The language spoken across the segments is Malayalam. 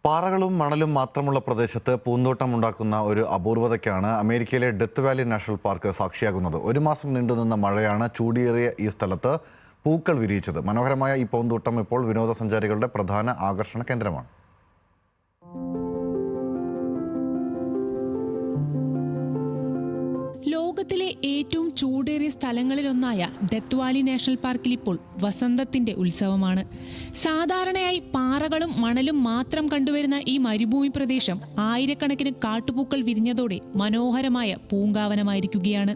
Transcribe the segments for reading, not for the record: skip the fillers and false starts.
പാറകളും മണലും മാത്രമുള്ള പ്രദേശത്ത് പൂന്തോട്ടം ഉണ്ടാക്കുന്ന ഒരു അപൂർവതയ്ക്കാണ് അമേരിക്കയിലെ ഡെത്ത് വാലി നാഷണൽ പാർക്ക് സാക്ഷിയാകുന്നത്. ഒരു മാസം നീണ്ടുനിന്ന മഴയാണ് ചൂടിയേറിയ ഈ സ്ഥലത്ത് പൂക്കൾ വിരിയിച്ചത്. മനോഹരമായ ഈ പൂന്തോട്ടം ഇപ്പോൾ വിനോദസഞ്ചാരികളുടെ പ്രധാന ആകർഷണ കേന്ദ്രമാണ്. ലോകത്തിലെ ഏറ്റവും ചൂടേറിയ സ്ഥലങ്ങളിലൊന്നായ ഡെത്ത് വാലി നാഷണൽ പാർക്കിൽ ഇപ്പോൾ വസന്തത്തിന്റെ ഉത്സവമാണ്. സാധാരണയായി പാറകളും മണലും മാത്രം കണ്ടുവരുന്ന ഈ മരുഭൂമി പ്രദേശം ആയിരക്കണക്കിന് കാട്ടുപൂക്കൾ വിരിഞ്ഞതോടെ മനോഹരമായ പൂങ്കാവനമായിരിക്കുകയാണ്.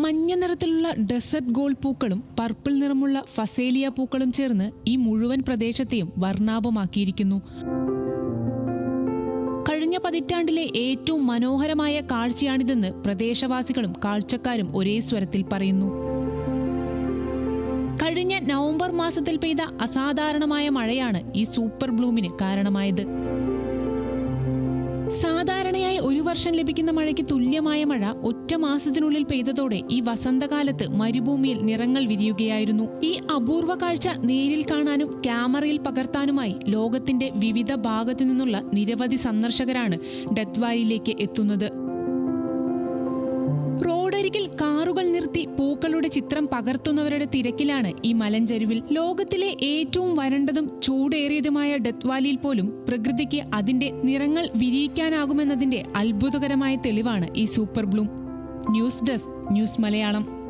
മഞ്ഞ നിറത്തിലുള്ള ഡെസർട്ട് ഗോൾഡ് പൂക്കളും പർപ്പിൾ നിറമുള്ള ഫസേലിയ പൂക്കളും ചേർന്ന് ഈ മുഴുവൻ പ്രദേശത്തെയും വർണ്ണാഭമാക്കിയിരിക്കുന്നു. കഴിഞ്ഞ പതിറ്റാണ്ടിലെ ഏറ്റവും മനോഹരമായ കാഴ്ചയാണിതെന്ന് പ്രദേശവാസികളും കാഴ്ചക്കാരും ഒരേ സ്വരത്തിൽ പറയുന്നു. കഴിഞ്ഞ നവംബർ മാസത്തിൽ പെയ്ത അസാധാരണമായ മഴയാണ് ഈ സൂപ്പർ ബ്ലൂമിന് കാരണമായത്. സാധാരണയായി ഒരു വർഷം ലഭിക്കുന്ന മഴയ്ക്ക് തുല്യമായ മഴ ഒറ്റ മാസത്തിനുള്ളിൽ പെയ്തതോടെ ഈ വസന്തകാലത്ത് മരുഭൂമിയിൽ നിറങ്ങൾ വിരിയുകയായിരുന്നു. ഈ അപൂർവ കാഴ്ച നേരിൽ കാണാനും ക്യാമറയിൽ പകർത്താനുമായി ലോകത്തിന്റെ വിവിധ ഭാഗത്തു നിന്നുള്ള നിരവധി സന്ദർശകരാണ് ഡെത്ത് വാലിയിലേക്ക് എത്തുന്നത്. റോഡരികിൽ കാറുകൾ നിർത്തി പൂക്കളുടെ ചിത്രം പകർത്തുന്നവരുടെ തിരക്കിലാണ് ഈ മലഞ്ചെരുവിൽ. ലോകത്തിലെ ഏറ്റവും വരണ്ടതും ചൂടേറിയതുമായ ഡെത്ത് വാലിയിൽ പോലും പ്രകൃതിക്ക് അതിന്റെ നിറങ്ങൾ വിരിയിക്കാനാകുമെന്നതിന്റെ അത്ഭുതകരമായ തെളിവാണ് ഈ super Bloom. News desk, news Malayalam.